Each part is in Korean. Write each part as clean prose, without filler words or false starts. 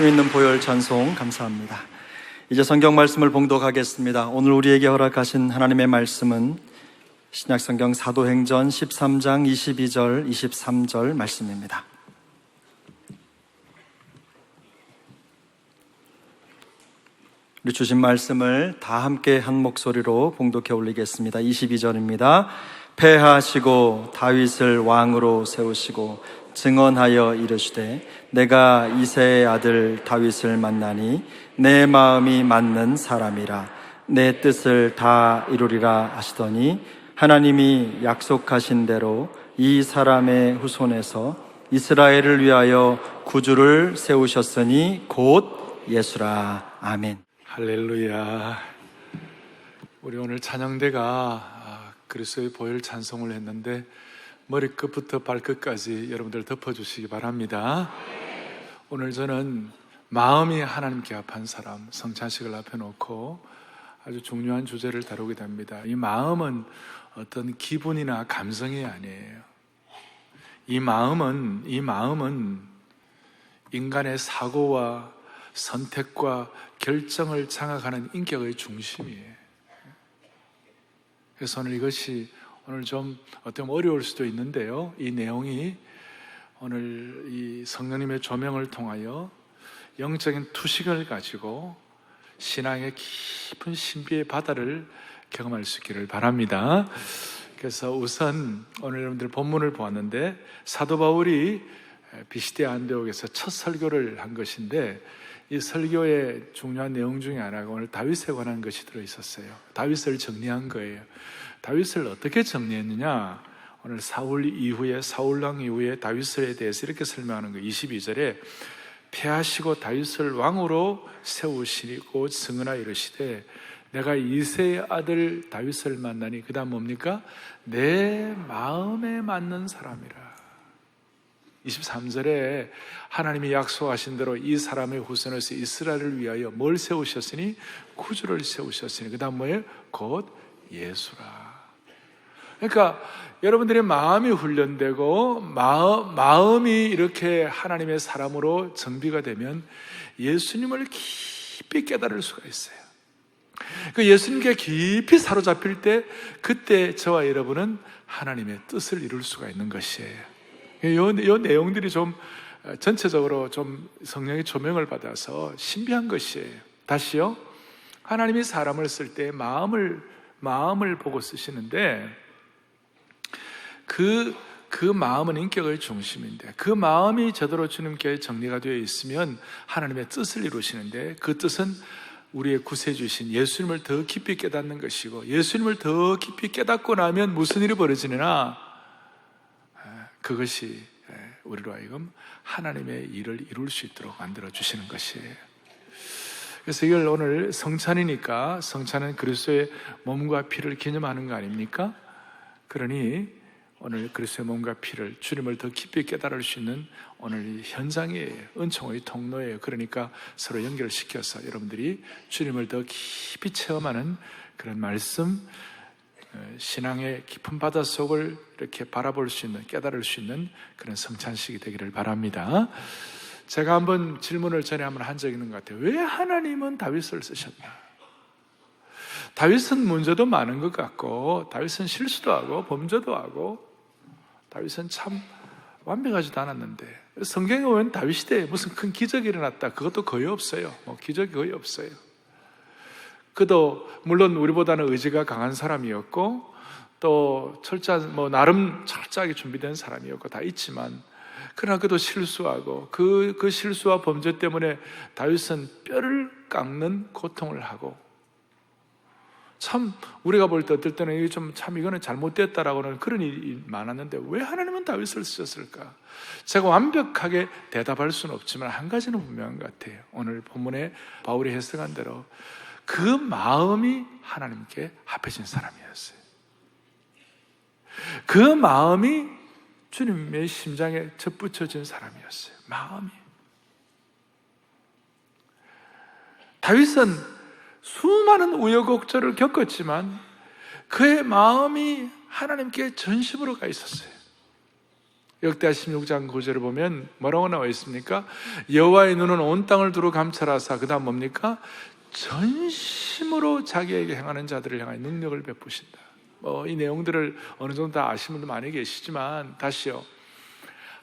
말씀 있는 보혈 찬송 감사합니다. 이제 성경 말씀을 봉독하겠습니다. 오늘 우리에게 허락하신 하나님의 말씀은 신약성경 사도행전 13장 22절 23절 말씀입니다. 우리 주신 말씀을 다 함께 한 목소리로 봉독해 올리겠습니다. 22절입니다. 패하시고 다윗을 왕으로 세우시고 증언하여 이르시되 내가 이새의 아들 다윗을 만나니 내 마음이 맞는 사람이라 내 뜻을 다 이루리라 하시더니 하나님이 약속하신 대로 이 사람의 후손에서 이스라엘을 위하여 구주를 세우셨으니 곧 예수라. 아멘. 할렐루야. 우리 오늘 찬양대가 그리스도의 보혈 찬송을 했는데 머리끝부터 발끝까지 여러분들 덮어주시기 바랍니다. 오늘 저는 마음이 하나님께 합한 사람 성찬식을 앞에 놓고 아주 중요한 주제를 다루게 됩니다. 이 마음은 어떤 기분이나 감성이 아니에요. 이 마음은 인간의 사고와 선택과 결정을 장악하는 인격의 중심이에요. 그래서 오늘 좀 어떻게 보면 어려울 수도 있는데요. 이 내용이 오늘 이 성령님의 조명을 통하여 영적인 투식을 가지고 신앙의 깊은 신비의 바다를 경험할 수 있기를 바랍니다. 그래서 우선 오늘 여러분들 본문을 보았는데 사도 바울이 비시디아 안디옥에서 첫 설교를 한 것인데 이 설교의 중요한 내용 중에 하나가 오늘 다윗에 관한 것이 들어있었어요. 다윗을 정리한 거예요. 다윗을 어떻게 정리했느냐? 오늘 사울왕 이후에 다윗에 대해서 이렇게 설명하는 거예요. 22절에 패하시고 다윗을 왕으로 세우시고 증언하여 이르시되 내가 이새의 아들 다윗을 만나니 그 다음 뭡니까? 내 마음에 맞는 사람이라. 23절에 하나님이 약속하신 대로 이 사람의 후손에서 이스라엘을 위하여 뭘 세우셨으니? 구주를 세우셨으니 그 다음 뭐예요? 곧 예수라. 그러니까 여러분들의 마음이 훈련되고 마음이 이렇게 하나님의 사람으로 정비가 되면 예수님을 깊이 깨달을 수가 있어요. 그 예수님께 깊이 사로잡힐 때 그때 저와 여러분은 하나님의 뜻을 이룰 수가 있는 것이에요. 이 내용들이 좀 전체적으로 좀 성령의 조명을 받아서 신비한 것이에요. 다시요. 하나님이 사람을 쓸 때 마음을 보고 쓰시는데 그 마음은 인격의 중심인데 그 마음이 제대로 주님께 정리가 되어 있으면 하나님의 뜻을 이루시는데 그 뜻은 우리의 구세주신 예수님을 더 깊이 깨닫는 것이고 예수님을 더 깊이 깨닫고 나면 무슨 일이 벌어지느냐? 그것이 우리로 하여금 하나님의 일을 이룰 수 있도록 만들어 주시는 것이에요. 그래서 이걸 오늘 성찬이니까 성찬은 그리스도의 몸과 피를 기념하는 거 아닙니까? 그러니 오늘 그리스도의 몸과 피를 주님을 더 깊이 깨달을 수 있는 오늘 현장이에요. 은총의 통로예요. 그러니까 서로 연결시켜서 여러분들이 주님을 더 깊이 체험하는 그런 말씀, 신앙의 깊은 바닷속을 이렇게 바라볼 수 있는, 깨달을 수 있는 그런 성찬식이 되기를 바랍니다. 제가 한번 질문을 전에 한번 한 적이 있는 것 같아요. 왜 하나님은 다윗을 쓰셨나? 다윗은 문제도 많은 것 같고 다윗은 실수도 하고 범죄도 하고 다윗은 참 완벽하지도 않았는데 성경에 보면 다윗 시대에 무슨 큰 기적이 일어났다 그것도 거의 없어요. 기적이 거의 없어요. 그도 물론 우리보다는 의지가 강한 사람이었고 또 나름 철저하게 준비된 사람이었고 다 있지만 그러나 그도 실수하고 그 실수와 범죄 때문에 다윗은 뼈를 깎는 고통을 하고 참 우리가 볼 때 어떨 때는 이거는 잘못됐다라고는 그런 일이 많았는데 왜 하나님은 다윗을 쓰셨을까? 제가 완벽하게 대답할 수는 없지만 한 가지는 분명한 것 같아요. 오늘 본문에 바울이 해석한 대로 그 마음이 하나님께 합해진 사람이었어요. 그 마음이 주님의 심장에 접붙여진 사람이었어요. 마음이. 다윗은 수많은 우여곡절을 겪었지만 그의 마음이 하나님께 전심으로 가 있었어요. 역대하 16장 9절을 보면 뭐라고 나와 있습니까? 여호와의 눈은 온 땅을 두루 감찰하사, 그 다음 뭡니까? 전심으로 자기에게 행하는 자들을 향하여 능력을 베푸신다. 이 내용들을 어느 정도 다 아시는 분들 많이 계시지만, 다시요,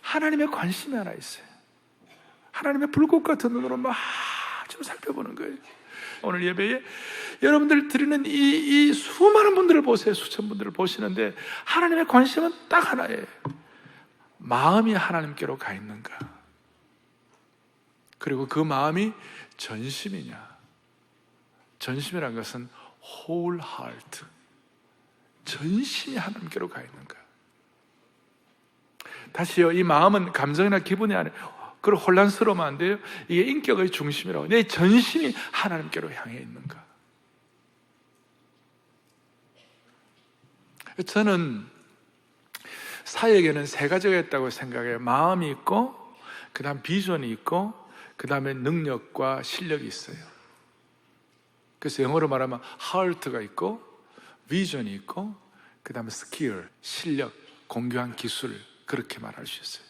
하나님의 관심이 하나 있어요. 하나님의 불꽃 같은 눈으로 마주 살펴보는 거예요. 오늘 예배에 여러분들 드리는 이 수많은 분들을 보세요. 수천 분들을 보시는데 하나님의 관심은 딱 하나예요. 마음이 하나님께로 가 있는가? 그리고 그 마음이 전심이냐? 전심이란 것은 whole heart, 전심이 하나님께로 가 있는가? 다시요, 이 마음은 감정이나 기분이 아니에요. 그걸 혼란스러우면 안 돼요. 이게 인격의 중심이라고. 내 전심이 하나님께로 향해 있는가? 저는 사역에는 세 가지가 있다고 생각해요. 마음이 있고, 그 다음 비전이 있고, 그 다음에 능력과 실력이 있어요. 그래서 영어로 말하면 heart가 있고, 비전이 있고, 그 다음에 스킬, 실력, 공교한 기술, 그렇게 말할 수 있어요.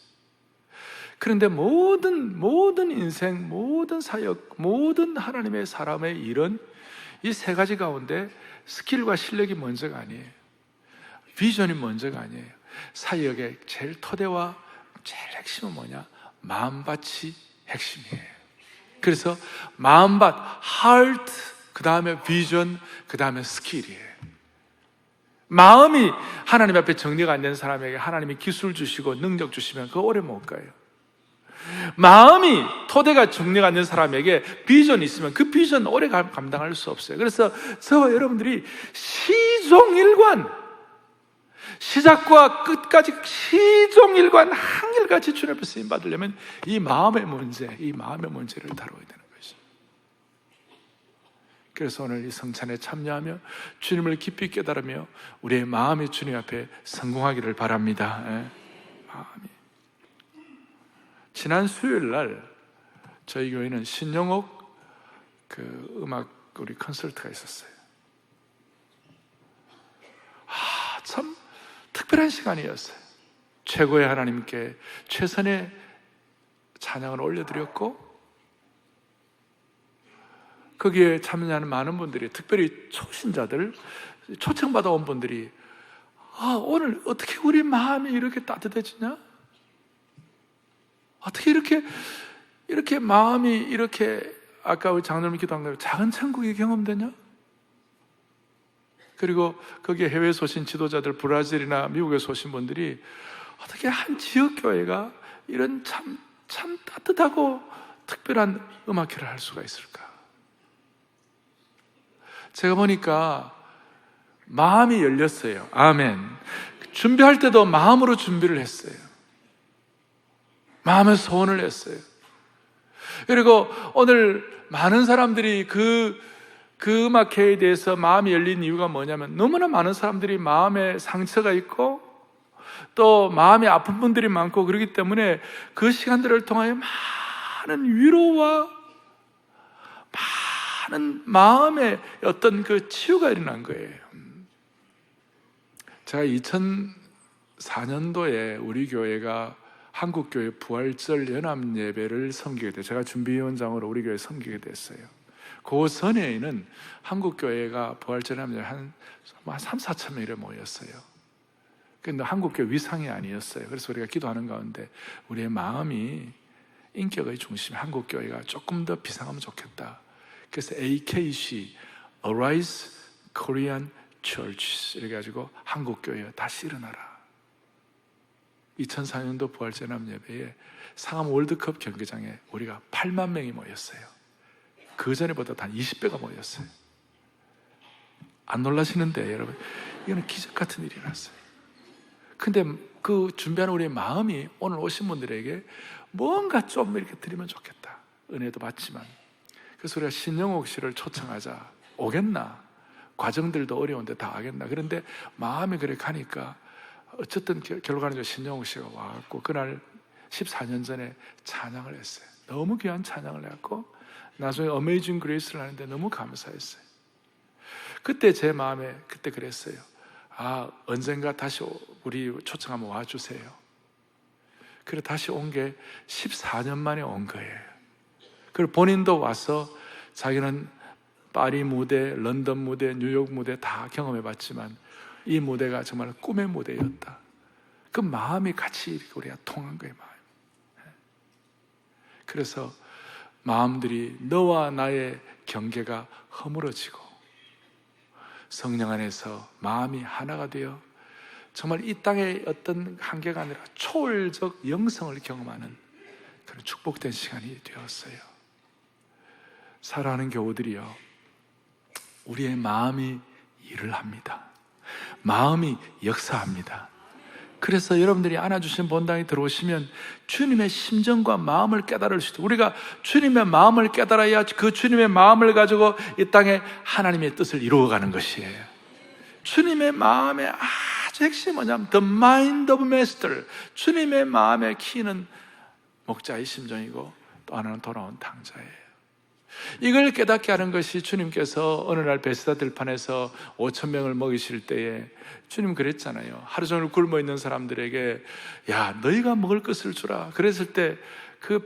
그런데 모든 인생, 모든 사역, 모든 하나님의 사람의 일은 이 세 가지 가운데 스킬과 실력이 먼저가 아니에요. 비전이 먼저가 아니에요. 사역의 제일 토대와 제일 핵심은 뭐냐? 마음밭이 핵심이에요. 그래서 마음밭, heart, 그 다음에 비전, 그 다음에 스킬이에요. 마음이 하나님 앞에 정리가 안 된 사람에게 하나님이 기술 주시고 능력 주시면 그거 오래 못 가요. 마음이 토대가 정리가 안 된 사람에게 비전이 있으면 그 비전 오래 감당할 수 없어요. 그래서 저와 여러분들이 시종일관, 시작과 끝까지 시종일관 한결같이 주님 앞에 쓰임 받으려면 이 마음의 문제를 다뤄야 되는 것이죠. 그래서 오늘 이 성찬에 참여하며 주님을 깊이 깨달으며 우리의 마음이 주님 앞에 성공하기를 바랍니다. 마음이. 지난 수요일 날 저희 교회는 신영옥 음악 우리 콘서트가 있었어요. 참 특별한 시간이었어요. 최고의 하나님께 최선의 찬양을 올려드렸고, 거기에 참여하는 많은 분들이, 특별히 초신자들, 초청받아 온 분들이 오늘 어떻게 우리 마음이 이렇게 따뜻해지냐? 어떻게 이렇게 마음이 이렇게, 아까 우리 장로님 기도한 대로 작은 천국이 경험되냐? 그리고 거기에 해외에 오신 지도자들, 브라질이나 미국에서 오신 분들이 어떻게 한 지역교회가 이런 참 따뜻하고 특별한 음악회를 할 수가 있을까? 제가 보니까 마음이 열렸어요. 아멘. 준비할 때도 마음으로 준비를 했어요. 마음의 소원을 했어요. 그리고 오늘 많은 사람들이 그 음악회에 대해서 마음이 열린 이유가 뭐냐면, 너무나 많은 사람들이 마음에 상처가 있고 또 마음이 아픈 분들이 많고 그렇기 때문에 그 시간들을 통하여 많은 위로와 많은 마음의 어떤 그 치유가 일어난 거예요. 제가 2004년도에 우리 교회가 한국교회 부활절 연합예배를 섬기게 돼요. 제가 준비위원장으로 우리 교회 섬기게 됐어요. 그 전에는 한국교회가 부활절 연합예배 한 3, 4천 명이 모였어요. 근데 한국교회 위상이 아니었어요. 그래서 우리가 기도하는 가운데 우리의 마음이 인격의 중심, 한국교회가 조금 더 비상하면 좋겠다. 그래서 AKC, Arise Korean Church, 이래가지고 한국교회 다시 일어나라. 2004년도 부활제남 예배에 상암 월드컵 경기장에 우리가 8만 명이 모였어요. 그 전에보다 한 20배가 모였어요. 안 놀라시는데 여러분, 이거는 기적 같은 일이 났어요. 근데 그 준비하는 우리의 마음이 오늘 오신 분들에게 뭔가 좀 이렇게 드리면 좋겠다. 은혜도 받지만. 그래서 우리가 신영옥 씨를 초청하자. 오겠나? 과정들도 어려운데 다 하겠나? 그런데 마음이 그래 가니까 어쨌든 결과는 신영옥 씨가 와갖고 그날 14년 전에 찬양을 했어요. 너무 귀한 찬양을 했고 나중에 어메이징 그레이스를 하는데 너무 감사했어요. 그때 제 마음에 그때 그랬어요. 언젠가 다시 우리 초청하면 와주세요. 그리고 다시 온 게 14년 만에 온 거예요. 그리고 본인도 와서 자기는 파리 무대, 런던 무대, 뉴욕 무대 다 경험해 봤지만 이 무대가 정말 꿈의 무대였다. 그 마음이 같이 이렇게 우리가 통한 거예요, 마음. 그래서 마음들이 너와 나의 경계가 허물어지고 성령 안에서 마음이 하나가 되어 정말 이 땅의 어떤 한계가 아니라 초월적 영성을 경험하는 그런 축복된 시간이 되었어요. 사랑하는 교우들이요, 우리의 마음이 일을 합니다. 마음이 역사합니다. 그래서 여러분들이 안아주신 본당에 들어오시면 주님의 심정과 마음을 깨달을 수 있도록, 우리가 주님의 마음을 깨달아야 그 주님의 마음을 가지고 이 땅에 하나님의 뜻을 이루어가는 것이에요. 주님의 마음의 아주 핵심이 뭐냐면 The mind of master, 주님의 마음의 키는 목자의 심정이고 또 하나는 돌아온 탕자예요. 이걸 깨닫게 하는 것이 주님께서 어느 날 베스다 들판에서 5,000명을 먹이실 때에 주님 그랬잖아요. 하루 종일 굶어 있는 사람들에게 야, 너희가 먹을 것을 주라. 그랬을 때 그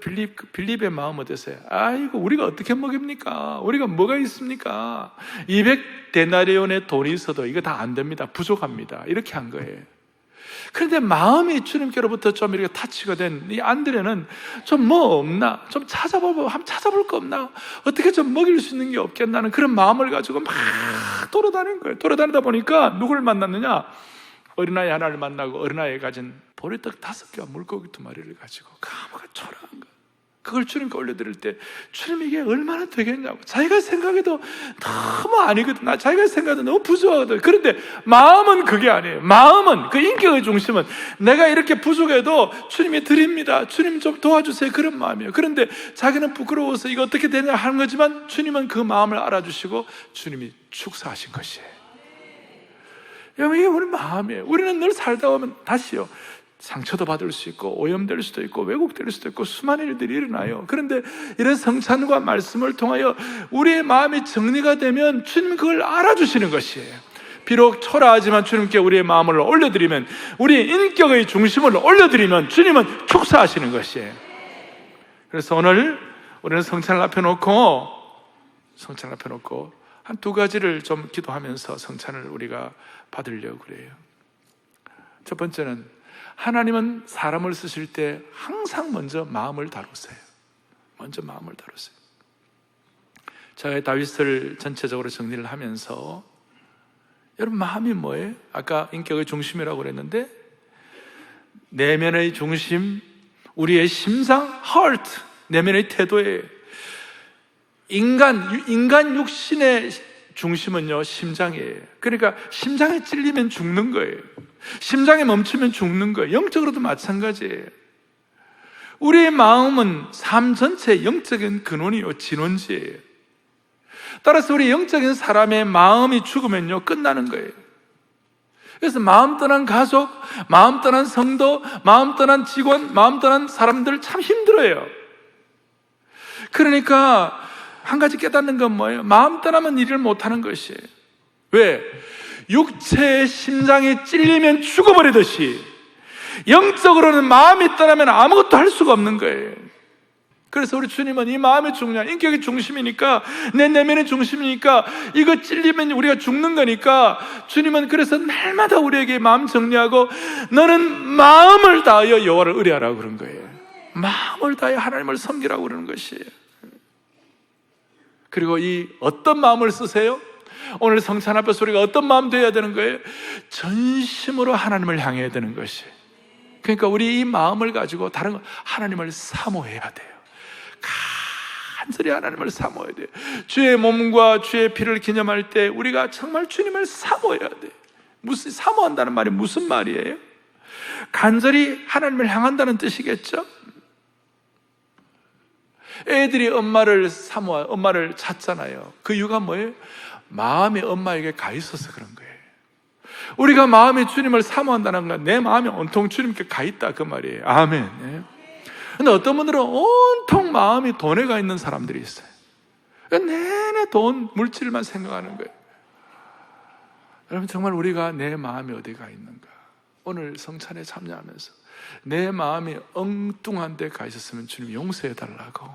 빌립의 마음 어땠어요? 아이고, 우리가 어떻게 먹입니까? 우리가 뭐가 있습니까? 200데나리온의 돈이 있어도 이거 다 안 됩니다. 부족합니다. 이렇게 한 거예요. 그런데 마음이 주님께로부터 좀 이렇게 타치가 된 이 안드레는 좀 뭐 없나? 좀 한번 찾아볼 거 없나? 어떻게 좀 먹일 수 있는 게 없겠나는 그런 마음을 가지고 막 돌아다닌 거예요. 돌아다니다 보니까 누구를 만났느냐? 어린아이 하나를 만나고 어린아이에 가진 보리떡 5개와 물고기 2마리를 가지고 까마가 초라한 거, 그걸 주님께 올려드릴 때 주님 이게 얼마나 되겠냐고. 자기가 생각해도 너무 아니거든. 자기가 생각해도 너무 부족하거든. 그런데 마음은 그게 아니에요. 마음은, 그 인격의 중심은 내가 이렇게 부족해도 주님이 드립니다, 주님 좀 도와주세요, 그런 마음이에요. 그런데 자기는 부끄러워서 이거 어떻게 되냐 하는 거지만 주님은 그 마음을 알아주시고 주님이 축사하신 것이에요. 여러분, 이게 우리 마음이에요. 우리는 늘 살다 보면 다시요, 상처도 받을 수 있고 오염될 수도 있고 왜곡될 수도 있고 수많은 일들이 일어나요. 그런데 이런 성찬과 말씀을 통하여 우리의 마음이 정리가 되면 주님 그걸 알아주시는 것이에요. 비록 초라하지만 주님께 우리의 마음을 올려드리면, 우리의 인격의 중심을 올려드리면 주님은 축사하시는 것이에요. 그래서 오늘 우리는 성찬을 앞에 놓고 한 2가지를 좀 기도하면서 성찬을 우리가 받으려고 그래요. 첫 번째는, 하나님은 사람을 쓰실 때 항상 먼저 마음을 다루세요. 제가 다윗을 전체적으로 정리를 하면서, 여러분 마음이 뭐예요? 아까 인격의 중심이라고 그랬는데, 내면의 중심, 우리의 심상, heart, 내면의 태도예요. 인간 육신의 중심은요, 심장이에요. 그러니까 심장에 찔리면 죽는 거예요. 심장에 멈추면 죽는 거예요. 영적으로도 마찬가지예요. 우리의 마음은 삶 전체의 영적인 근원이요, 진원지예요. 따라서 우리 영적인 사람의 마음이 죽으면요, 끝나는 거예요. 그래서 마음 떠난 가족, 마음 떠난 성도, 마음 떠난 직원, 마음 떠난 사람들 참 힘들어요. 그러니까 한 가지 깨닫는 건 뭐예요? 마음 떠나면 일을 못하는 것이에요. 왜? 육체의 심장이 찔리면 죽어버리듯이 영적으로는 마음이 떠나면 아무것도 할 수가 없는 거예요. 그래서 우리 주님은 이 마음이 중요한, 인격이 중심이니까, 내 내면의 중심이니까, 이거 찔리면 우리가 죽는 거니까 주님은 그래서 날마다 우리에게 마음 정리하고 너는 마음을 다하여 여호와를 의뢰하라고 그런 거예요. 마음을 다하여 하나님을 섬기라고 그러는 것이에요. 그리고 이 어떤 마음을 쓰세요? 오늘 성찬 앞에서 우리가 어떤 마음 되어야 되는 거예요? 전심으로 하나님을 향해야 되는 것이. 그러니까 우리 이 마음을 가지고 다른 거, 하나님을 사모해야 돼요. 간절히 하나님을 사모해야 돼요. 주의 몸과 주의 피를 기념할 때 우리가 정말 주님을 사모해야 돼요. 무슨 사모한다는 말이 무슨 말이에요? 간절히 하나님을 향한다는 뜻이겠죠? 애들이 엄마를 찾잖아요. 그 이유가 뭐예요? 마음이 엄마에게 가 있어서 그런 거예요. 우리가 마음이 주님을 사모한다는 건 내 마음이 온통 주님께 가 있다, 그 말이에요. 아멘. 근데 어떤 분들은 온통 마음이 돈에 가 있는 사람들이 있어요. 내내 돈, 물질만 생각하는 거예요. 여러분, 정말 우리가 내 마음이 어디 가 있는가? 오늘 성찬에 참여하면서 내 마음이 엉뚱한 데 가 있었으면 주님 용서해 달라고.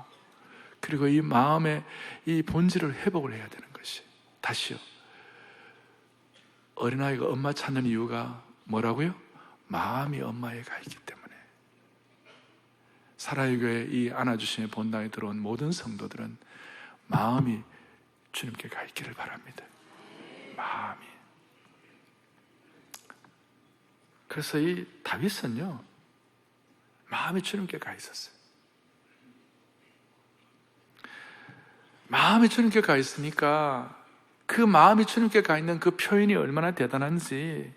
그리고 이 마음의 이 본질을 회복을 해야 되는 것이. 다시요. 어린아이가 엄마 찾는 이유가 뭐라고요? 마음이 엄마에 가 있기 때문에. 사랑의 교회 이 안아주심의 본당에 들어온 모든 성도들은 마음이 주님께 가 있기를 바랍니다. 마음이. 그래서 이 다윗은요, 마음이 주님께 가 있었어요. 마음이 주님께 가 있으니까 그 마음이 주님께 가 있는 그 표현이 얼마나 대단한지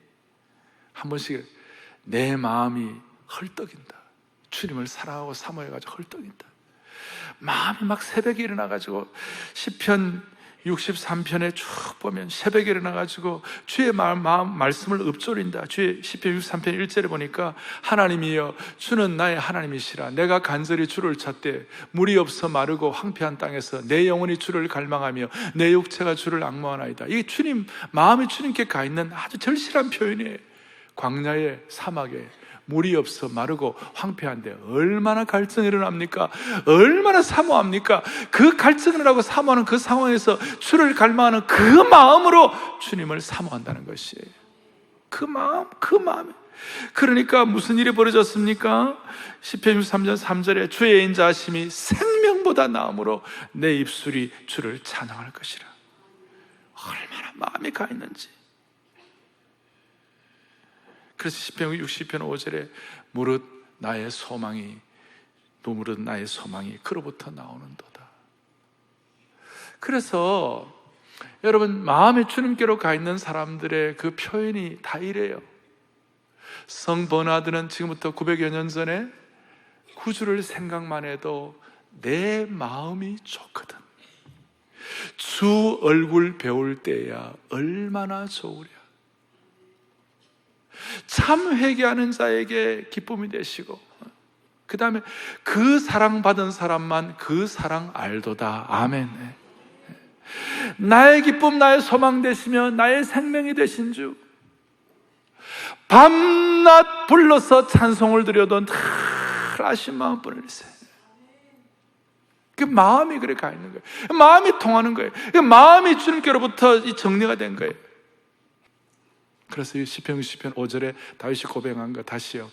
한 번씩 내 마음이 헐떡인다. 주님을 사랑하고 사모해가지고 헐떡인다. 마음이 막 새벽에 일어나가지고 시편 63편에 쭉 보면 새벽에 일어나가지고 주의 말씀을 읊조린다. 주의 시편 63편 1절에 보니까 하나님이여 주는 나의 하나님이시라. 내가 간절히 주를 찾되 물이 없어 마르고 황폐한 땅에서 내 영혼이 주를 갈망하며 내 육체가 주를 앙모하나이다. 이게 주님, 마음이 주님께 가 있는 아주 절실한 표현이에요. 광야에 사막에 물이 없어 마르고 황폐한데 얼마나 갈증이 일어납니까? 얼마나 사모합니까? 그 갈증을 하고 사모하는 그 상황에서 주를 갈망하는 그 마음으로 주님을 사모한다는 것이에요. 그 마음. 그러니까 무슨 일이 벌어졌습니까? 시편 63편 3절에 주의 인자하심이 생명보다 나음으로 내 입술이 주를 찬양할 것이라. 얼마나 마음이 가 있는지. 그래서 시편 60편 5절에 무릇 나의 소망이 그로부터 나오는도다. 그래서 여러분, 마음이 주님께로 가 있는 사람들의 그 표현이 다 이래요. 성 버나드는 지금부터 900여 년 전에 구주를 생각만 해도 내 마음이 좋거든. 주 얼굴 배울 때야 얼마나 좋으랴. 참 회개하는 자에게 기쁨이 되시고, 그 다음에 그 사랑받은 사람만 그 사랑 알도다. 아멘. 나의 기쁨, 나의 소망 되시며 나의 생명이 되신 주, 밤낮 불러서 찬송을 드려도 늘 아신 마음뿐이세요. 그 마음이 그래 가 있는 거예요. 마음이 통하는 거예요. 마음이 주님께로부터 이 정리가 된 거예요. 그래서 이 시편 5절에 다윗이 고백한 거 다시요.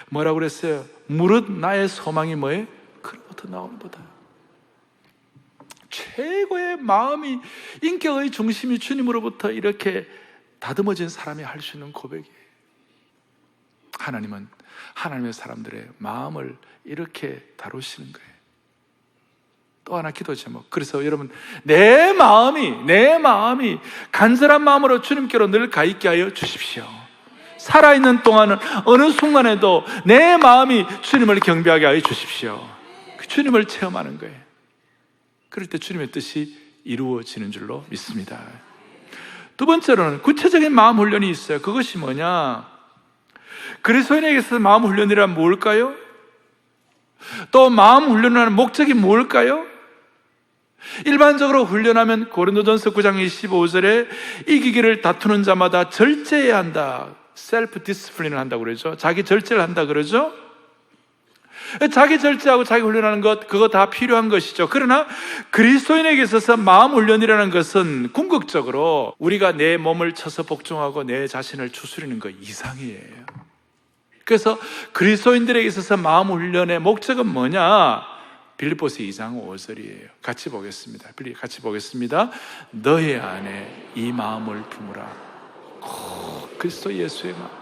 뭐라고 그랬어요? 무릇 나의 소망이 뭐예요? 그로부터 나오는도다. 최고의 마음이, 인격의 중심이 주님으로부터 이렇게 다듬어진 사람이 할 수 있는 고백이에요. 하나님은 하나님의 사람들의 마음을 이렇게 다루시는 거예요. 또 하나 기도 제목. 그래서 여러분, 내 마음이 간절한 마음으로 주님께로 늘 가 있게 하여 주십시오. 살아있는 동안은 어느 순간에도 내 마음이 주님을 경배하게 하여 주십시오. 그 주님을 체험하는 거예요. 그럴 때 주님의 뜻이 이루어지는 줄로 믿습니다. 두 번째로는 구체적인 마음 훈련이 있어요. 그것이 뭐냐? 그리스도인에게서 마음 훈련이란 뭘까요? 또 마음 훈련하는 목적이 뭘까요? 일반적으로 훈련하면 고린도전서 9장 25절에 이기기를 다투는 자마다 절제해야 한다. 셀프 디스플린을 한다고 그러죠. 자기 절제를 한다 그러죠. 자기 절제하고 자기 훈련하는 것, 그거 다 필요한 것이죠. 그러나 그리스도인에게 있어서 마음 훈련이라는 것은 궁극적으로 우리가 내 몸을 쳐서 복종하고 내 자신을 추스리는 것 이상이에요. 그래서 그리스도인들에게 있어서 마음 훈련의 목적은 뭐냐? 빌립보서 2장 5절이에요. 같이 보겠습니다. 같이 보겠습니다. 너희 안에 이 마음을 품으라. 그리스도 예수의 마음.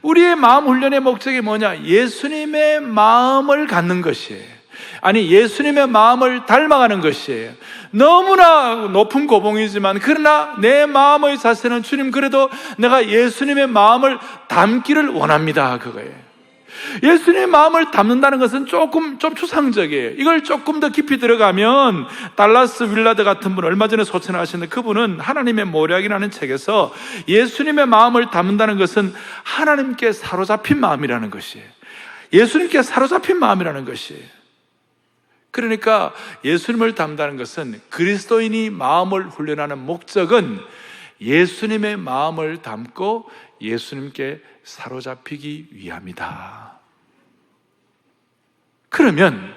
우리의 마음 훈련의 목적이 뭐냐? 예수님의 마음을 갖는 것이에요. 아니, 예수님의 마음을 닮아가는 것이에요. 너무나 높은 고봉이지만 그러나 내 마음의 자세는 주님, 그래도 내가 예수님의 마음을 담기를 원합니다. 그거예요. 예수님의 마음을 담는다는 것은 좀 추상적이에요. 이걸 조금 더 깊이 들어가면 달라스 윌라드 같은 분, 얼마 전에 소천하셨는데 그분은 하나님의 모략이라는 책에서 예수님의 마음을 담는다는 것은 하나님께 사로잡힌 마음이라는 것이에요. 예수님께 사로잡힌 마음이라는 것이에요. 그러니까 예수님을 담는다는 것은, 그리스도인이 마음을 훈련하는 목적은 예수님의 마음을 담고 예수님께 사로잡히기 위함이다. 그러면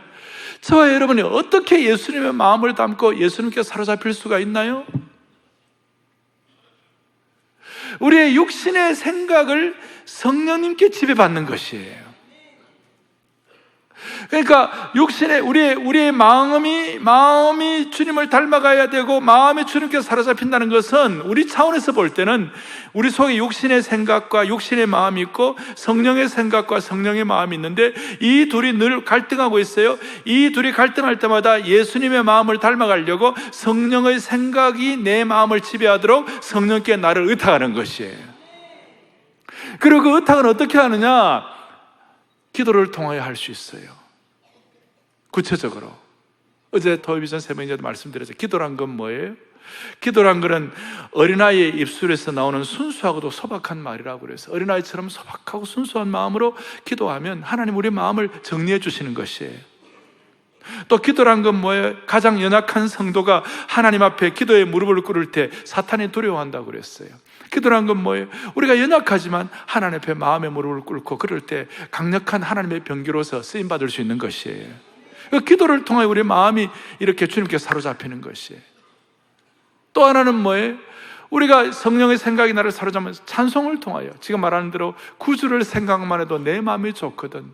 저와 여러분이 어떻게 예수님의 마음을 담고 예수님께 사로잡힐 수가 있나요? 우리의 육신의 생각을 성령님께 지배받는 것이에요. 그러니까 육신의 우리의 마음이 주님을 닮아가야 되고 마음이 주님께 사로잡힌다는 것은 우리 차원에서 볼 때는 우리 속에 육신의 생각과 육신의 마음이 있고 성령의 생각과 성령의 마음이 있는데 이 둘이 늘 갈등하고 있어요. 이 둘이 갈등할 때마다 예수님의 마음을 닮아가려고 성령의 생각이 내 마음을 지배하도록 성령께 나를 의탁하는 것이에요. 그리고 그 의탁은 어떻게 하느냐? 기도를 통하여 할 수 있어요. 구체적으로 어제 토요비전 새벽에도 말씀드렸죠. 기도란 건 뭐예요? 기도란 것은 어린아이의 입술에서 나오는 순수하고도 소박한 말이라고 그래서 어린아이처럼 소박하고 순수한 마음으로 기도하면 하나님 우리 마음을 정리해 주시는 것이에요. 또 기도란 건 뭐예요? 가장 연약한 성도가 하나님 앞에 기도에 무릎을 꿇을 때 사탄이 두려워한다고 그랬어요. 기도란 건 뭐예요? 우리가 연약하지만 하나님 앞에 마음의 무릎을 꿇고 그럴 때 강력한 하나님의 병기로서 쓰임받을 수 있는 것이에요. 그 기도를 통해 우리 마음이 이렇게 주님께 사로잡히는 것이에요. 또 하나는 뭐예요? 우리가 성령의 생각이 나를 사로잡으면서 찬송을 통하여 지금 말하는 대로 구주를 생각만 해도 내 마음이 좋거든.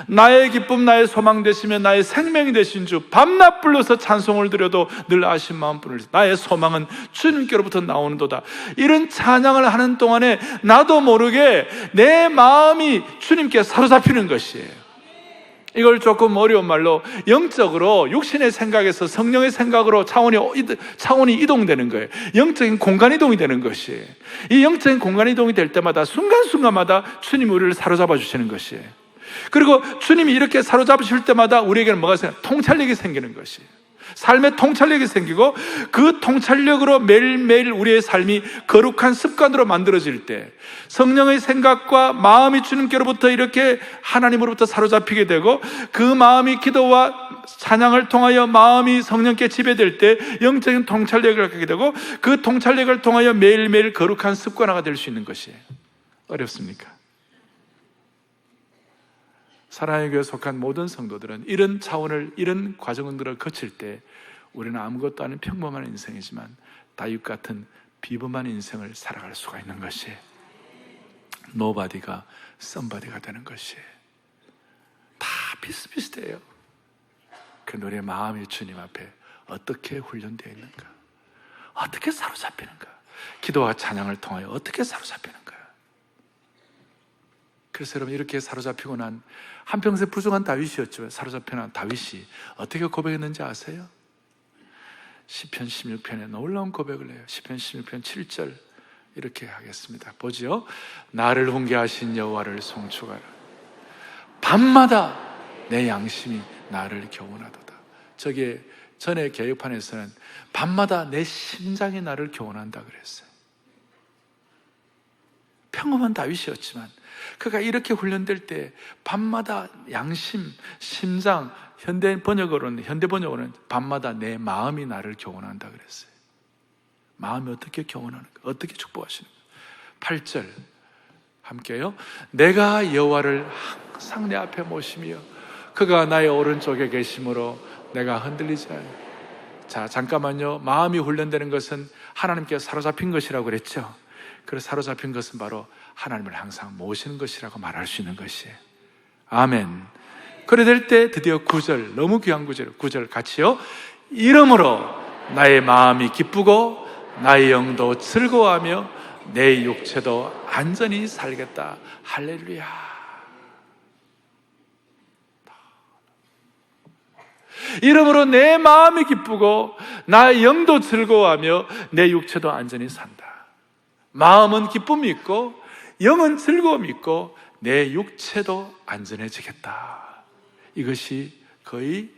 나의 기쁨 나의 소망 되시며 나의 생명이 되신 주 밤낮 불러서 찬송을 드려도 늘 아신 마음뿐을 나의 소망은 주님께로부터 나오는도다. 이런 찬양을 하는 동안에 나도 모르게 내 마음이 주님께 사로잡히는 것이에요. 이걸 조금 어려운 말로 영적으로 육신의 생각에서 성령의 생각으로 차원이 이동되는 거예요. 영적인 공간 이동이 되는 것이에요. 이 영적인 공간 이동이 될 때마다 순간순간마다 주님이 우리를 사로잡아 주시는 것이에요. 그리고 주님이 이렇게 사로잡으실 때마다 우리에게는 뭐가 생겨요? 통찰력이 생기는 것이에요. 삶의 통찰력이 생기고 그 통찰력으로 매일매일 우리의 삶이 거룩한 습관으로 만들어질 때 성령의 생각과 마음이 주님께로부터 이렇게 하나님으로부터 사로잡히게 되고 그 마음이 기도와 찬양을 통하여 마음이 성령께 지배될 때 영적인 통찰력을 갖게 되고 그 통찰력을 통하여 매일매일 거룩한 습관화가 될 수 있는 것이에요. 어렵습니까? 사랑의 교회에 속한 모든 성도들은 이런 차원을, 이런 과정들을 거칠 때 우리는 아무것도 아닌 평범한 인생이지만 다윗 같은 비범한 인생을 살아갈 수가 있는 것이 노바디가 썸바디가 되는 것이 다 비슷비슷해요. 그 우리의 마음이 주님 앞에 어떻게 훈련되어 있는가, 어떻게 사로잡히는가, 기도와 찬양을 통하여 어떻게 사로잡히는가. 그래서 여러분 이렇게 사로잡히고 난 한평생 부정한 다윗이었지만 사로잡혀 난 다윗이 어떻게 고백했는지 아세요? 시편 16편에 놀라운 고백을 해요. 시편 16편 7절 이렇게 하겠습니다. 보지요. 나를 훈계하신 여호와를 송축하라. 밤마다 내 양심이 나를 교훈하도다. 저게 전에 개혁판에서는 밤마다 내 심장이 나를 교훈한다 그랬어요. 평범한 다윗이었지만 그가 이렇게 훈련될 때 밤마다 양심, 심장, 현대 번역으로는 밤마다 내 마음이 나를 교훈한다 그랬어요. 마음이 어떻게 교훈하는가, 어떻게 축복하시는가. 8절 함께요. 내가 여호와를 항상 내 앞에 모시며 그가 나의 오른쪽에 계심으로 내가 흔들리지 않아요. 자, 잠깐만요. 마음이 훈련되는 것은 하나님께 사로잡힌 것이라고 그랬죠. 그래서 사로잡힌 것은 바로 하나님을 항상 모시는 것이라고 말할 수 있는 것이에요. 아멘. 그래 될 때 드디어 9절, 너무 귀한 9절 같이요. 이러므로 나의 마음이 기쁘고 나의 영도 즐거워하며 내 육체도 안전히 살겠다. 할렐루야. 이러므로 내 마음이 기쁘고 나의 영도 즐거워하며 내 육체도 안전히 산다. 마음은 기쁨이 있고 영은 즐거움이 있고 내 육체도 안전해지겠다. 이것이 거의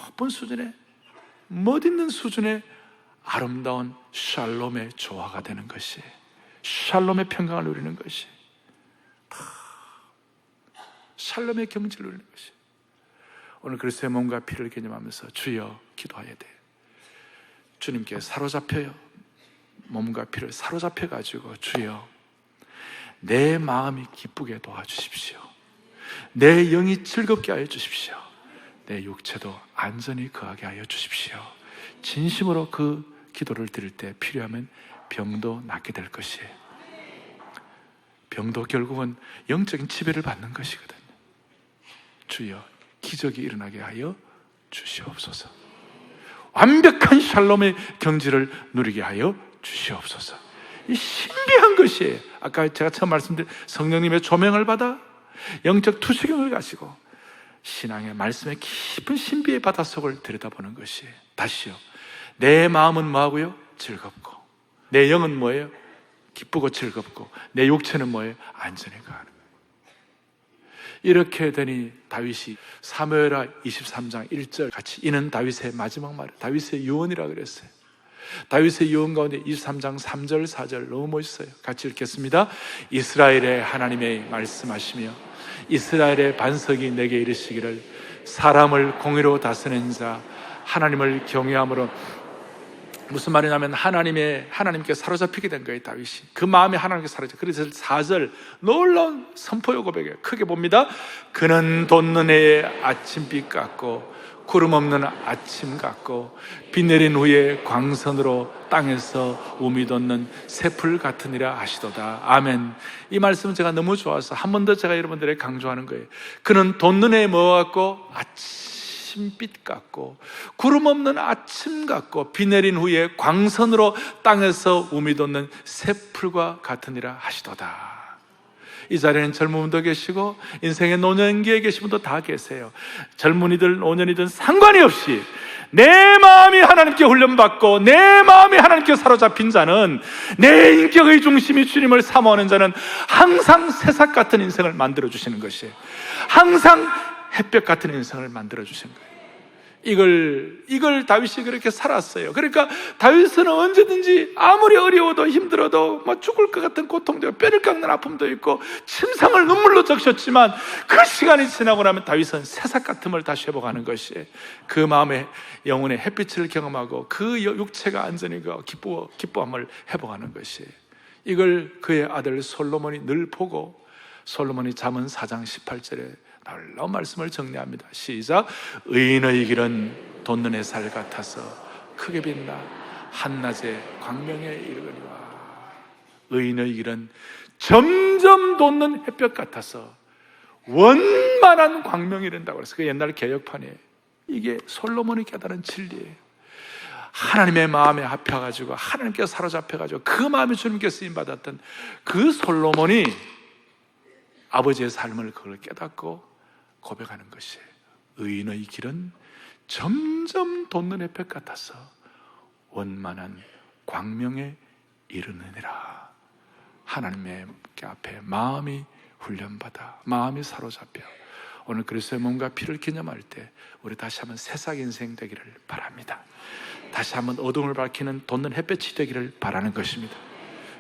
높은 수준의, 멋있는 수준의 아름다운 샬롬의 조화가 되는 것이, 샬롬의 평강을 누리는 것이, 샬롬의 경지를 누리는 것이. 오늘 그리스도의 몸과 피를 개념하면서 주여 기도해야 돼요. 주님께 사로잡혀요. 몸과 피를 사로잡혀가지고 주여 내 마음이 기쁘게 도와주십시오. 내 영이 즐겁게 하여 주십시오. 내 육체도 안전히 거하게 하여 주십시오. 진심으로 그 기도를 드릴 때 필요하면 병도 낫게 될 것이에요. 병도 결국은 영적인 지배를 받는 것이거든요. 주여, 기적이 일어나게 하여 주시옵소서. 완벽한 샬롬의 경지를 누리게 하여 주시옵소서. 이 신비한 것이에요. 아까 제가 처음 말씀드린 성령님의 조명을 받아 영적 투시경을 가지고 신앙의 말씀의 깊은 신비의 바닷속을 들여다보는 것이에요. 다시요, 내 마음은 뭐하고요? 즐겁고, 내 영은 뭐예요? 기쁘고 즐겁고, 내 육체는 뭐예요? 안전히 가는 거예요. 이렇게 되니 다윗이 사무엘하 23장 1절 같이, 이는 다윗의 마지막 말, 다윗의 유언이라 그랬어요. 다윗의 유언 가운데 23장 3절 4절 너무 멋있어요. 같이 읽겠습니다. 이스라엘의 하나님의 말씀하시며 이스라엘의 반석이 내게 이르시기를, 사람을 공의로 다스리는 자 하나님을 경외함으로. 무슨 말이냐면 하나님께 사로잡히게 된 거예요. 다윗이 그 마음이 하나님께 사로잡혀. 그래서 4절 놀라운 선포요 고백이에요. 크게 봅니다. 그는 돋는 해의 아침빛 같고 구름 없는 아침 같고 비 내린 후에 광선으로 땅에서 우미 돋는 새풀 같으니라 하시도다. 아멘. 이 말씀은 제가 너무 좋아서 한 번 더 제가 여러분들에게 강조하는 거예요. 그는 돋는 해에 뭐 같고? 아침빛 같고 구름 없는 아침 같고 비 내린 후에 광선으로 땅에서 우미 돋는 새풀과 같으니라 하시도다. 이 자리에는 젊은 분도 계시고 인생의 노년기에 계신 분도 다 계세요. 젊은이들 노년이든 상관이 없이 내 마음이 하나님께 훈련받고 내 마음이 하나님께 사로잡힌 자는, 내 인격의 중심이 주님을 사모하는 자는 항상 새싹 같은 인생을 만들어주시는 것이에요. 항상 햇볕 같은 인생을 만들어주시는 거예요. 이걸 다윗이 그렇게 살았어요. 그러니까 다윗은 언제든지 아무리 어려워도 힘들어도 막 죽을 것 같은 고통도 있고 뼈를 깎는 아픔도 있고 침상을 눈물로 적셨지만, 그 시간이 지나고 나면 다윗은 새싹 같음을 다시 회복하는 것이, 그 마음의 영혼의 햇빛을 경험하고 그 육체가 안전히 기뻐함을 회복하는 것이, 이걸 그의 아들 솔로몬이 늘 보고, 솔로몬이 잠언 4장 18절에 놀라운 말씀을 정리합니다. 시작. 의인의 길은 돋는 햇살 같아서 크게 빛나 한낮에 광명에 이르거니와. 의인의 길은 점점 돋는 햇볕 같아서 원만한 광명이 이른다고 그래서 그 옛날 개혁판이에요. 이게 솔로몬이 깨달은 진리예요. 하나님의 마음에 합혀가지고 하나님께 사로잡혀가지고 그 마음이 주님께 쓰임받았던 그 솔로몬이 아버지의 삶을 그걸 깨닫고 고백하는 것이에요. 의인의 길은 점점 돋는 햇볕 같아서 원만한 광명에 이르느니라. 하나님의 앞에 마음이 훈련받아, 마음이 사로잡혀 오늘 그리스도의 몸과 피를 기념할 때 우리 다시 한번 새싹 인생 되기를 바랍니다. 다시 한번 어둠을 밝히는 돋는 햇볕이 되기를 바라는 것입니다.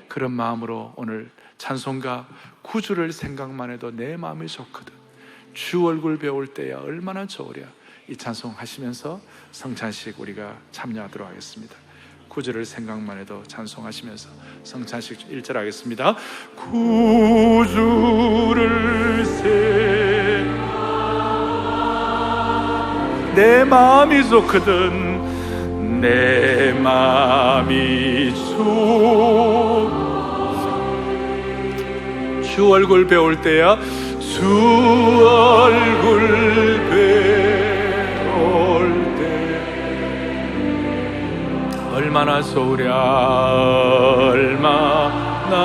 그런 마음으로 오늘 찬송가 구주를 생각만 해도 내 마음이 좋거든, 주 얼굴 배울 때야 얼마나 좋으랴, 이 찬송 하시면서 성찬식 우리가 참여하도록 하겠습니다. 구주를 생각만 해도 찬송하시면서 성찬식 1절 하겠습니다. 구주를 내 마음이 좋거든, 내 마음이 주 얼굴 배울 때야 주 얼굴 배울 때 얼마나 좋으랴, 얼마나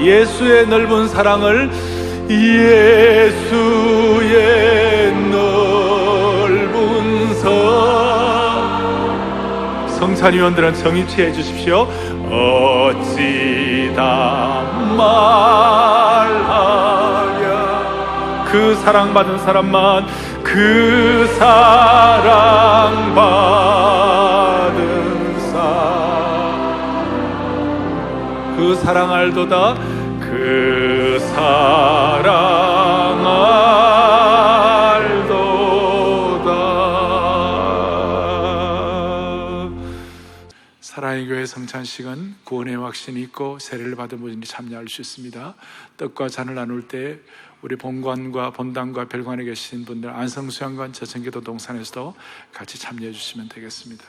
예수의 넓은 사랑을, 예수의 넓은 성찬위원들은 정의 취해 주십시오. 어찌다 말하랴. 그 사랑받은 사람만, 그 사랑받은 그 사랑 알도다, 그 사랑 알도다. 사랑의 교회 성찬식은 구원의 확신이 있고 세례를 받은 분이 참여할 수 있습니다. 떡과 잔을 나눌 때 우리 본관과 본당과 별관에 계신 분들, 안성수양관 저천기도 동산에서도 같이 참여해 주시면 되겠습니다.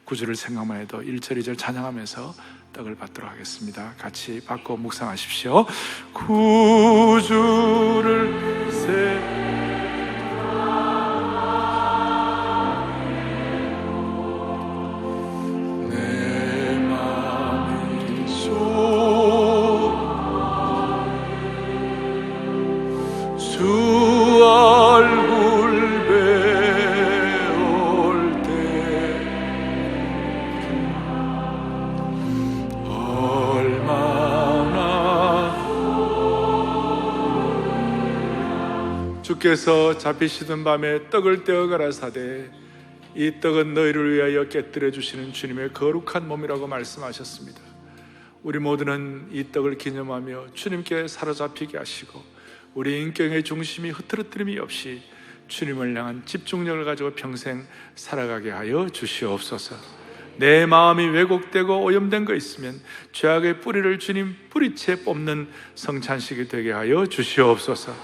구주를 생각만 해도 1절 2절 찬양하면서 떡을 받도록 하겠습니다. 같이 받고 묵상하십시오. 구주를 내 맘이 주 얼굴 배울 때 얼마나 주께서 잡히시던 밤에 떡을 떼어 가라사대 이 떡은 너희를 위하여 깨뜨려 주시는 주님의 거룩한 몸이라고 말씀하셨습니다. 우리 모두는 이 떡을 기념하며 주님께 사로잡히게 하시고 우리 인격의 중심이 흐트러뜨림이 없이 주님을 향한 집중력을 가지고 평생 살아가게 하여 주시옵소서. 내 마음이 왜곡되고 오염된 거 있으면 죄악의 뿌리를 주님 뿌리채 뽑는 성찬식이 되게 하여 주시옵소서.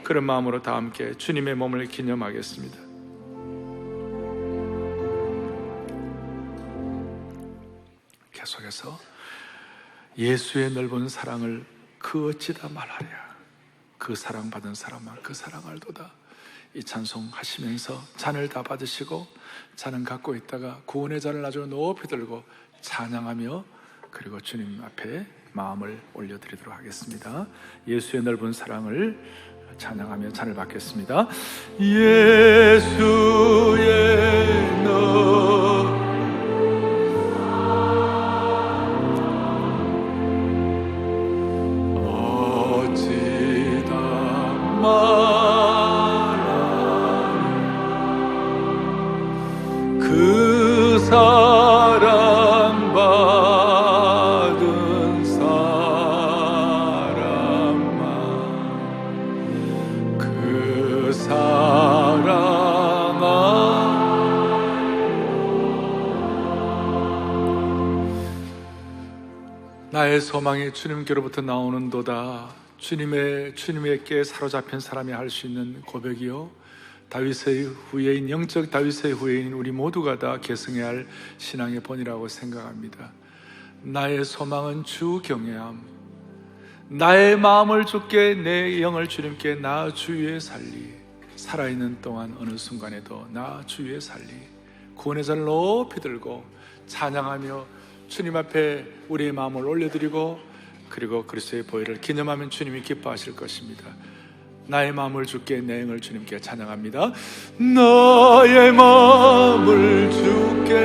그런 마음으로 다 함께 주님의 몸을 기념하겠습니다. 계속해서 예수의 넓은 사랑을 그 어찌다 말하랴. 그 사랑받은 사람만 그 사랑할도다. 이 찬송 하시면서 잔을 다 받으시고 잔은 갖고 있다가 구원의 잔을 나중에 높이 들고 찬양하며 그리고 주님 앞에 마음을 올려드리도록 하겠습니다. 예수의 넓은 사랑을 찬양하며 잔을 받겠습니다. 예수의 그 사랑받은 사랑만 그 사랑아 나의 소망이 주님께로부터 나오는도다. 주님에게 사로잡힌 사람이 할 수 있는 고백이요 다윗의 후예인, 영적 다윗의 후예인 우리 모두가 다 계승해야 할 신앙의 본이라고 생각합니다. 나의 소망은 주 경외함. 나의 마음을 주께 내 영을 주님께 나 주 위에 살리. 살아있는 동안 어느 순간에도 나 주 위에 살리. 구원의 잔을 높이 들고 찬양하며 주님 앞에 우리의 마음을 올려드리고 그리고 그리스도의 보혈을 기념하면 주님이 기뻐하실 것입니다. 나의 마음을 주께 내 영을 주님께 찬양합니다. 나의 마음을 주께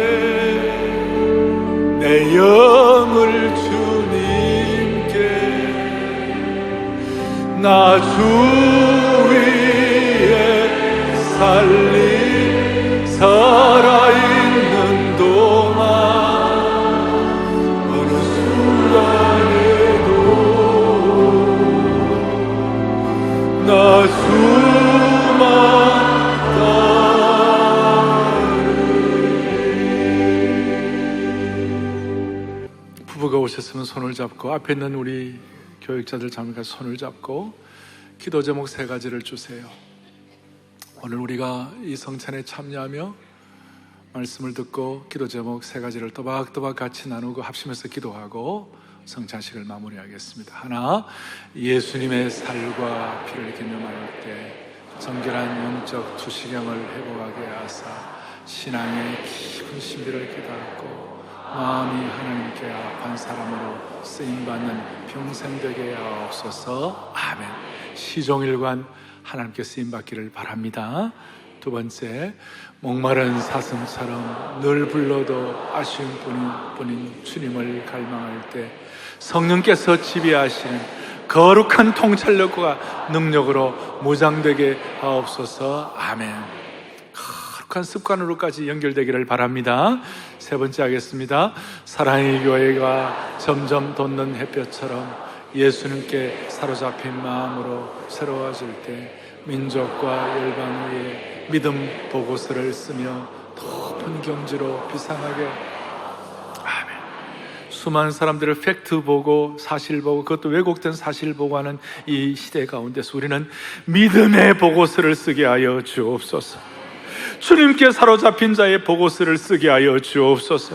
내 영을 주님께 나 주 위에 살리. 살아있는 동안 어느 순간에도 나 수만 따르리. 부부가 오셨으면 손을 잡고 앞에 있는 우리 교육자들 자매가 손을 잡고 기도 제목 3가지를 주세요. 오늘 우리가 이 성찬에 참여하며 말씀을 듣고 기도 제목 3가지를 또박또박 같이 나누고 합심해서 기도하고 성찬식을 마무리하겠습니다. 하나, 예수님의 살과 피를 기념할 때 정결한 영적 투시경을 회복하게 하사 신앙의 깊은 신비를 깨닫고 마음이 하나님께 합한 사람으로 쓰임받는 평생 되게 하옵소서. 아멘. 시종일관 하나님께 쓰임받기를 바랍니다. 2번째, 목마른 사슴처럼 늘 불러도 아쉬운 뿐인 주님을 갈망할 때 성령께서 지배하시는 거룩한 통찰력과 능력으로 무장되게 하옵소서. 아멘. 거룩한 습관으로까지 연결되기를 바랍니다. 3번째 하겠습니다. 사랑의 교회가 점점 돋는 햇볕처럼 예수님께 사로잡힌 마음으로 새로워질 때 민족과 열방 위에 믿음 보고서를 쓰며 높은 경지로 비상하게. 아멘. 수많은 사람들을 팩트 보고 사실 보고 그것도 왜곡된 사실 보고 하는 이 시대 가운데서 우리는 믿음의 보고서를 쓰게 하여 주옵소서. 주님께 사로잡힌 자의 보고서를 쓰게 하여 주옵소서.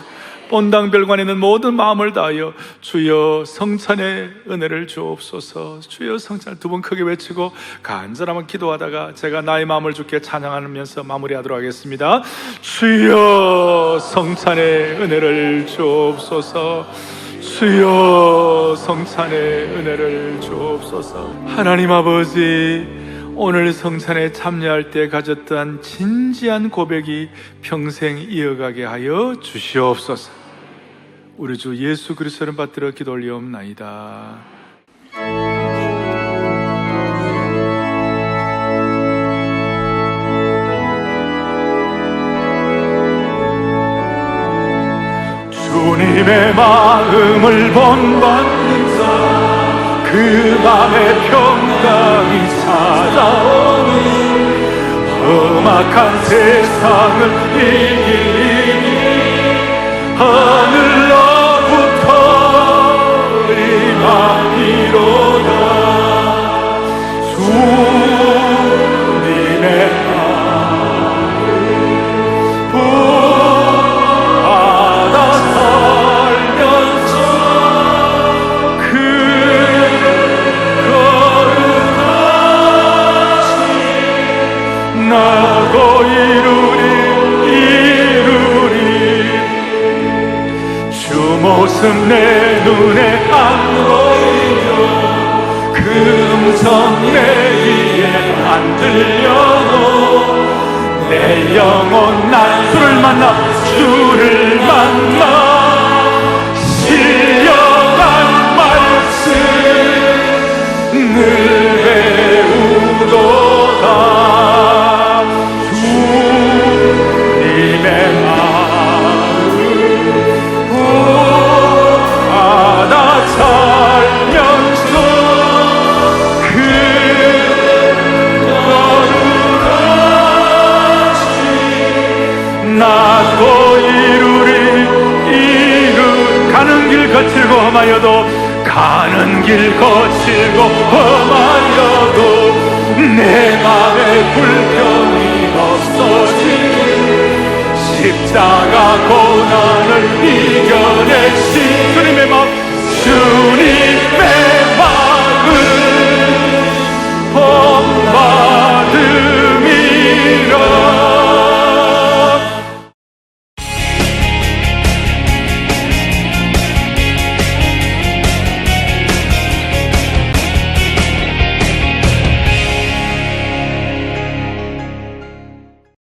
본당별관에 있는 모든 마음을 다하여 주여 성찬의 은혜를 주옵소서. 주여 성찬을 두 번 크게 외치고 간절하면 기도하다가 제가 나의 마음을 주께 찬양하면서 마무리하도록 하겠습니다. 주여 성찬의 은혜를 주옵소서. 주여 성찬의 은혜를 주옵소서. 하나님 아버지, 오늘 성찬에 참여할 때 가졌던 진지한 고백이 평생 이어가게 하여 주시옵소서. 우리 주 예수 그리스도를 받들어 기도 올리옵나이다. 주님의 마음을 본받는 자, 그 맘에 평강이 찾아오니 험악한 세상을 이기니 하늘로부터 임하리로다. 주님의 마음을 받아 살면서 그 거룩하신 나도 이루리 주 모습 내 눈에 안 보이며 그 음성 내 귀에 안 들려도 내 영혼 난 주를 만나 신령한 말씀 늘 배우도다. 주님의 받아 살면서 그 거룩하신 나도 이루리 가는 길 거칠고 험하여도 내 맘에 불평